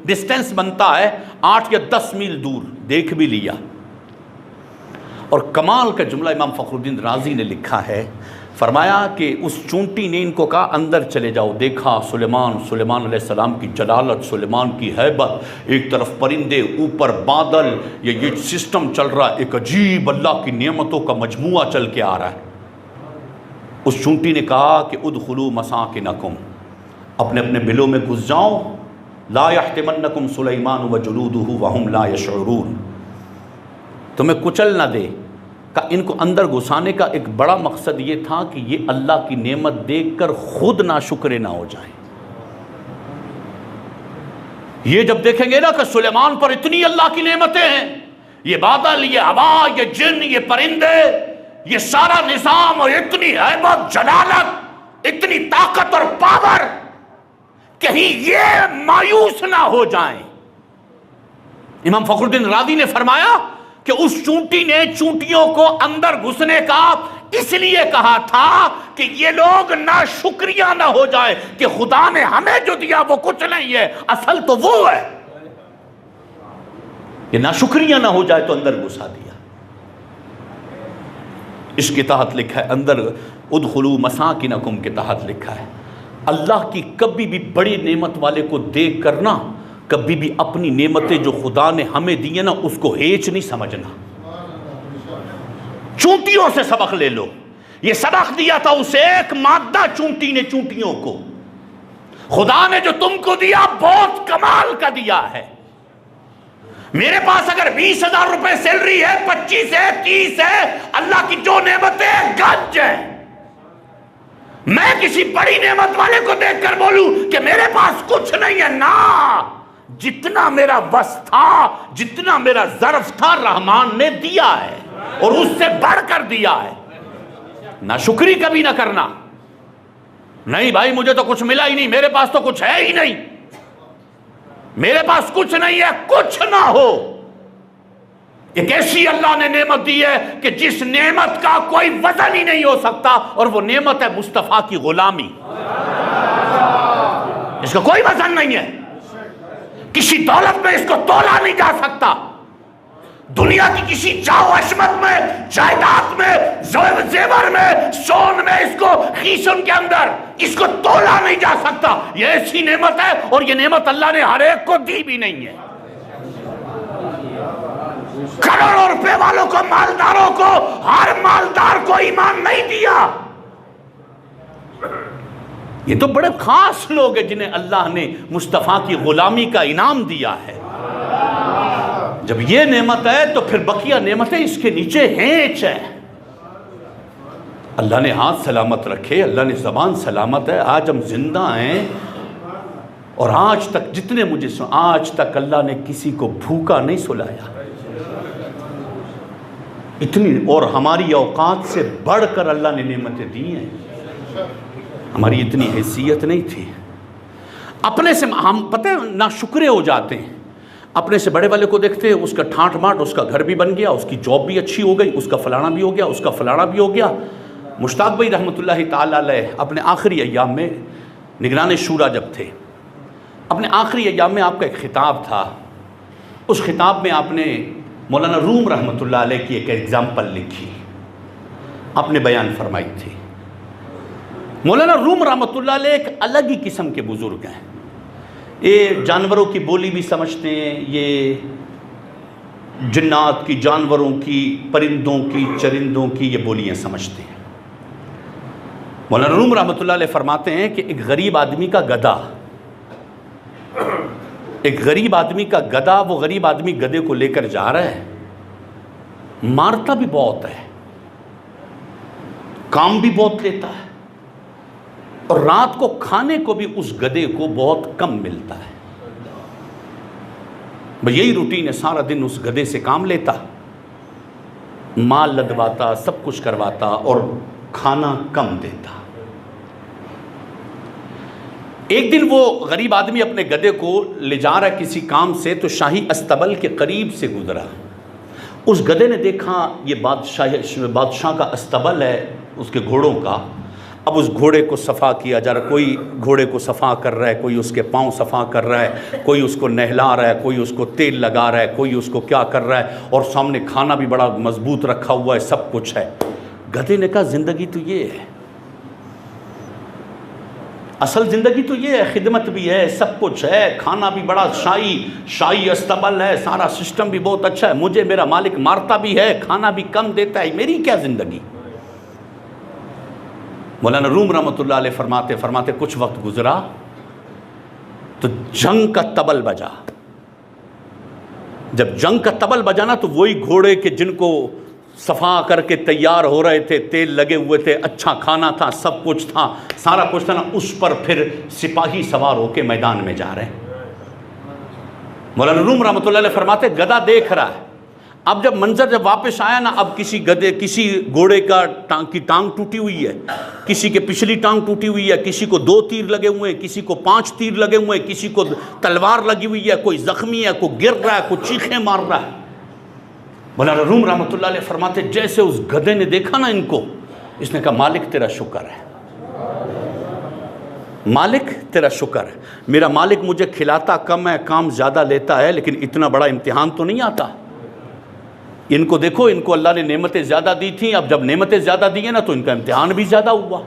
Distance बनता है 8 या 10 मील दूर, देख भी लिया। और कमाल का जुमला इमाम फखरुद्दीन राजी ने लिखा है, फरमाया कि उस चूंटी ने इनको कहा अंदर चले जाओ। देखा सुलेमान अलैहिस्सलाम की जलालत, सुलेमान की हैबत, एक तरफ परिंदे, ऊपर बादल, ये सिस्टम चल रहा है, एक अजीब अल्लाह की नेमतों का मजमुआ चल के आ रहा है। उस चूंटी ने कहा कि उदखुलू मसाकिनकुम, अपने अपने बिलों में घुस जाओ। ला यहतिमन्नकुम सुलेमान व जुलूदुहु वहुम ला यशऊरून, तुम्हें कुचल ना दे। का इनको अंदर घुसाने का एक बड़ा मकसद ये था कि ये अल्लाह की नेमत देखकर खुद नाशुक्रे ना हो जाए। ये जब देखेंगे ना कि सुलेमान पर इतनी अल्लाह की नेमतें हैं, ये बादल, ये हवा, ये जिन, ये परिंदे, ये सारा निजाम, और इतनी हैबत, जलालत, इतनी ताकत और पावर, कहीं ये मायूस ना हो जाएं। इमाम फखरुद्दीन राजी ने फरमाया कि उस चूंटी ने चूंटियों को अंदर घुसने का इसलिए कहा था कि ये लोग ना शुक्रिया ना हो जाए कि खुदा ने हमें जो दिया वो कुछ नहीं है, असल तो वो है। ये ना शुक्रिया ना हो जाए तो अंदर घुसा दिया। इसके तहत लिखा है, अंदर उदखुलू मसाकिनकुम के तहत लिखा है, अल्लाह की कभी भी बड़ी नेमत वाले को देख कर ना, कभी भी अपनी नेमतें जो खुदा ने हमें दी है ना, उसको हेच नहीं समझना। चूंटियों से सबक ले लो। ये सबक दिया था उस एक मादा चूंटी ने चूंटियों को। खुदा ने जो तुमको दिया बहुत कमाल का दिया है। मेरे पास अगर 20,000 रुपए सैलरी है, 25 है, 30 है, अल्लाह की जो नेमतें गंज है, मैं किसी बड़ी नेमत वाले को देखकर बोलूं कि मेरे पास कुछ नहीं है ना, जितना मेरा बस था, जितना मेरा ज़र्फ था, रहमान ने दिया है और उससे बढ़कर दिया है। ना शुक्री कभी ना करना, नहीं भाई मुझे तो कुछ मिला ही नहीं, मेरे पास तो कुछ है ही नहीं, मेरे पास कुछ नहीं है, कुछ ना हो। एक ऐसी अल्लाह ने नेमत दी है कि जिस नेमत का कोई वजन ही नहीं हो सकता, और वो नेमत है मुस्तफा की गुलामी। इसका कोई वजन नहीं है, किसी दौलत में इसको तोला नहीं जा सकता, दुनिया की किसी जाओ अशमत में, जायदाद में, जेवर में, सोन में, इसको खीसन के अंदर इसको तोला नहीं जा सकता। ये ऐसी नेमत है, और ये नेमत अल्लाह ने हर एक को दी भी नहीं है। करोड़ों रुपए वालों को, मालदारों को, हर मालदार को ईमान नहीं दिया। ये तो बड़े खास लोग हैं जिन्हें अल्लाह ने मुस्तफ़ा की गुलामी का इनाम दिया है। जब ये नेमत है तो फिर बकिया नेमतें इसके नीचे हेंच है। अल्लाह ने हाथ सलामत रखे, अल्लाह ने ज़बान सलामत है, आज हम जिंदा हैं, और आज तक जितने मुझे आज तक अल्लाह ने किसी को भूखा नहीं सुलाया। इतनी, और हमारी औकात से बढ़कर अल्लाह ने नेमतें दी हैं। हमारी इतनी हैसियत नहीं थी। अपने से हम पता है ना शुक्रे हो जाते हैं। अपने से बड़े वाले को देखते हैं, उसका ठाट माट, उसका घर भी बन गया, उसकी जॉब भी अच्छी हो गई, उसका फलाना भी हो गया, उसका फलाना भी हो गया। मुश्ताक भाई रहमतुल्लाहि ताला अलैह अपने आखिरी अय्याम में निगरान शूरा जब थे, अपने आखिरी अय्याम में आपका एक खिताब था। उस खिताब में आपने मौलाना रूम रहमतुल्लाह अलैह की एक एग्जाम्पल लिखी, आपने बयान फरमाई थी। मौलाना रूम रहमतुल्लाह अलैह एक अलग ही किस्म के बुजुर्ग हैं। ये जानवरों की बोली भी समझते हैं, ये जिन्नात की, जानवरों की, परिंदों की, चरिंदों की ये बोलियां समझते हैं। मौलाना रूम रहमतुल्लाह अलैह फरमाते हैं कि एक गरीब आदमी का गधा, एक गरीब आदमी का गधा, वो गरीब आदमी गधे को लेकर जा रहा है, मारता भी बहुत है, काम भी बहुत लेता है, और रात को खाने को भी उस गधे को बहुत कम मिलता है। भाई यही रूटीन है, सारा दिन उस गधे से काम लेता, माल लदवाता, सब कुछ करवाता, और खाना कम देता। एक दिन वो गरीब आदमी अपने गधे को ले जा रहा है किसी काम से, तो शाही अस्तबल के करीब से गुजरा। उस गधे ने देखा ये बादशाह का अस्तबल है, उसके घोड़ों का। अब उस घोड़े को सफ़ा किया जा रहा है, कोई घोड़े को सफ़ा कर रहा है, कोई उसके पाँव सफ़ा कर रहा है, कोई उसको नहला रहा है, कोई उसको तेल लगा रहा है, कोई उसको क्या कर रहा है, और सामने खाना भी बड़ा मजबूत रखा हुआ है, सब कुछ है। गधे ने कहा ज़िंदगी तो ये है, असल ज़िंदगी तो ये है, खिदमत भी है, सब कुछ है, खाना भी बड़ा शाही अस्तबल है, सारा सिस्टम भी बहुत अच्छा है, मुझे मेरा मालिक मारता भी है, खाना भी कम देता है, मेरी क्या ज़िंदगी। मौलाना रूम रहमतुल्लाह अलैह फरमाते कुछ वक्त गुजरा तो जंग का तबल बजा। जब जंग का तबल बजा ना, तो वही घोड़े के जिनको सफ़ा करके तैयार हो रहे थे, तेल लगे हुए थे, अच्छा खाना था, सब कुछ था, सारा कुछ था ना, उस पर फिर सिपाही सवार होके मैदान में जा रहे हैं। मौलाना रूम रहमतुल्लाह अलैह फरमाते गधा देख रहा है। अब जब मंजर जब वापस आया ना, अब किसी घोड़े का टांग टूटी हुई है, किसी के पिछली टांग टूटी हुई है, किसी को 2 तीर लगे हुए हैं, किसी को 5 तीर लगे हुए हैं, किसी को तलवार लगी हुई है, कोई जख्मी है, कोई गिर रहा है, कोई चीखें मार रहा है। मौलाना रूम रहमतुल्लाह अलैह फरमाते जैसे उस गधे ने देखा ना इनको, इसने कहा मालिक तेरा शुक्र है, मालिक तेरा शुक्र है, मेरा मालिक मुझे खिलाता कम है, काम ज़्यादा लेता है, लेकिन इतना बड़ा इम्तिहान तो नहीं आता। इनको देखो, इनको अल्लाह ने नेमतें ज़्यादा दी थी, अब जब नेमतें ज़्यादा दी हैं ना, तो इनका इम्तिहान भी ज़्यादा हुआ।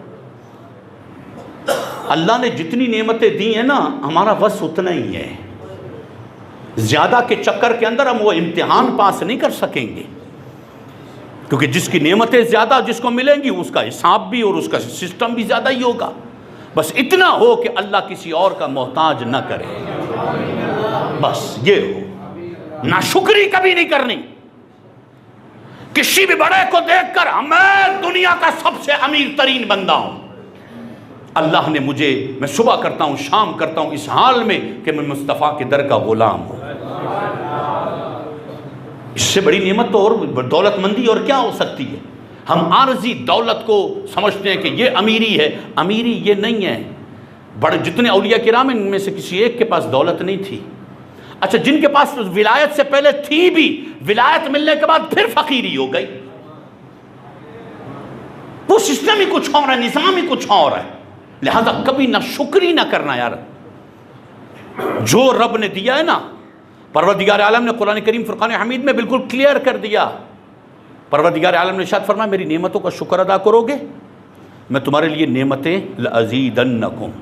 अल्लाह ने जितनी नेमतें दी हैं ना, हमारा बस उतना ही है, ज़्यादा के चक्कर के अंदर हम वो इम्तिहान पास नहीं कर सकेंगे, क्योंकि जिसकी नेमतें ज़्यादा जिसको मिलेंगी, उसका हिसाब भी और उसका सिस्टम भी ज़्यादा ही होगा। बस इतना हो कि अल्लाह किसी और का मोहताज न करे, बस ये हो। नाशुक्री कभी नहीं करनी, किसी भी बड़े को देखकर मैं दुनिया का सबसे अमीर तरीन बंदा हूं, अल्लाह ने मुझे, मैं सुबह करता हूं, शाम करता हूं, इस हाल में कि मैं मुस्तफ़ा के दर का गुलाम हूं। इससे बड़ी नेमत तो और दौलतमंदी और क्या हो सकती है। हम आरजी दौलत को समझते हैं कि ये अमीरी है, अमीरी ये नहीं है। बड़े जितने औलिया किराम, इनमें से किसी एक के पास दौलत नहीं थी। अच्छा, जिनके पास विलायत से पहले थी भी, विलायत मिलने के बाद फिर फकीरी हो गई। वो सिस्टम ही कुछ और है, निज़ाम ही कुछ और है। लिहाजा कभी ना शुक्री ना करना यार, जो रब ने दिया है ना, परवरदिगार आलम ने कुरान करीम फुरकान हमीद में बिल्कुल क्लियर कर दिया। परवरदिगार आलम ने इरशाद फरमाया, मेरी नेमतों का शुक्र अदा करोगे, मैं तुम्हारे लिए नेमतें लअज़ीदन्नकुम,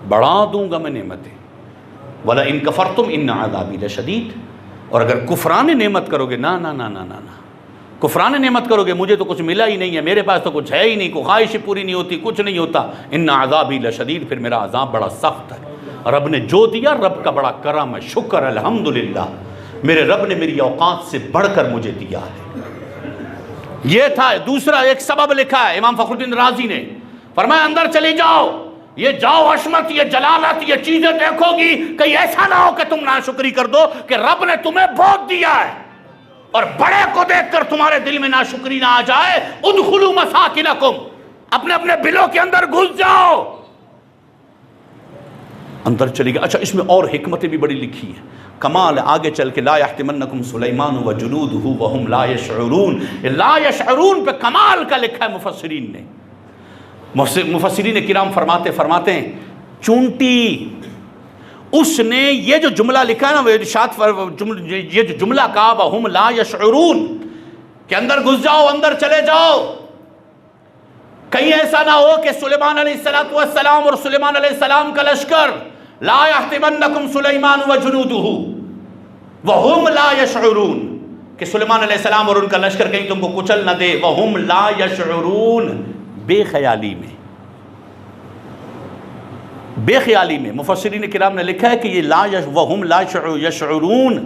बढ़ा दूंगा मैं नेमतें, वला इन कफरतुम इन अज़ाबी लशदीद, और अगर कुफरान नेमत करोगे, ना ना ना ना ना ना, कुफरान नेमत करोगे, मुझे तो कुछ मिला ही नहीं है, मेरे पास तो कुछ है ही नहीं, कोई ख्वाहिश पूरी नहीं होती, कुछ नहीं होता, इन अज़ाबी लशदीद, फिर मेरा अज़ाब बड़ा सख्त है। रब ने जो दिया, रब का बड़ा करम है, शुक्र अल्हम्दुलिल्लाह, मेरे रब ने मेरी औकात से बढ़कर मुझे दिया है। ये था। दूसरा एक सबब लिखा है इमाम फखरुद्दीन राजी ने, फरमाया अंदर चले जाओ, ये जाओ हशमत, ये जलालत, ये चीजें देखोगी, कहीं ऐसा ना हो कि तुम नाशुक्री कर दो कि रब ने तुम्हें बहुत दिया है और बड़े को देखकर तुम्हारे दिल में नाशुक्री ना आ जाए। उदखुलू मसाकिनकुम, अपने अपने बिलों के अंदर घुस जाओ, अंदर चली गई। अच्छा, इसमें और हिकमतें भी बड़ी लिखी हैं, कमाल आगे चल के, ला यहतिमन्नकुम सुलैमान व जुनूदुहु व हुम ला यशउरून, ला यशउरून पे कमाल का लिखा है मुफस्सिरीन ने। मुफस्सिरीन किराम फरमाते हैं चूंटी, उसने ये जो जुमला लिखा है ना, ये जो जुमला कहा व हुम ला यशउरून, के अंदर घुस जाओ, अंदर चले जाओ, कहीं ऐसा ना हो कि सुलेमान अलैहिस्सलातु वस्सलाम और सुलेमान अलैहिस्सलाम का लश्कर, ला यहतिमन्नकुम सुलैमान व जुनूदुहु व हुम ला यशउरून, कि सुलेमान अलैहिस्सलाम और उनका लश्कर कहीं तुमको कुचल न दे, व हुम ला यशउरून, बेख्याली में, बेख्याली में। मुफस्सिरीन किराम ने लिखा है कि ये व हुम ला यशउरून,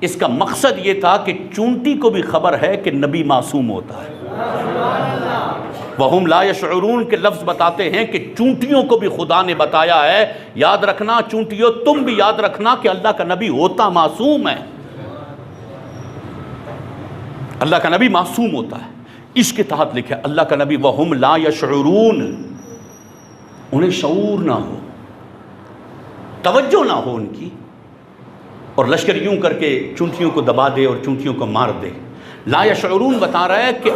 इसका मकसद ये था कि चूंटी को भी खबर है कि नबी मासूम होता है। वहुम ला यशउरून के लफ्ज़ बताते हैं कि चूंटियों को भी खुदा ने बताया है, याद रखना चूंटियों, तुम भी याद रखना कि अल्लाह का नबी होता मासूम है, अल्लाह का नबी मासूम होता है। इसके तहत लिखा अल्लाह का नबी वहुम ला यशउरून, उन्हें शऊर ना हो, तवज्जो ना हो उनकी, और लश्कर यूं करके चूंटियों को दबा दे और चूंटियों को मार दे। ला यशउरून बता रहा है कि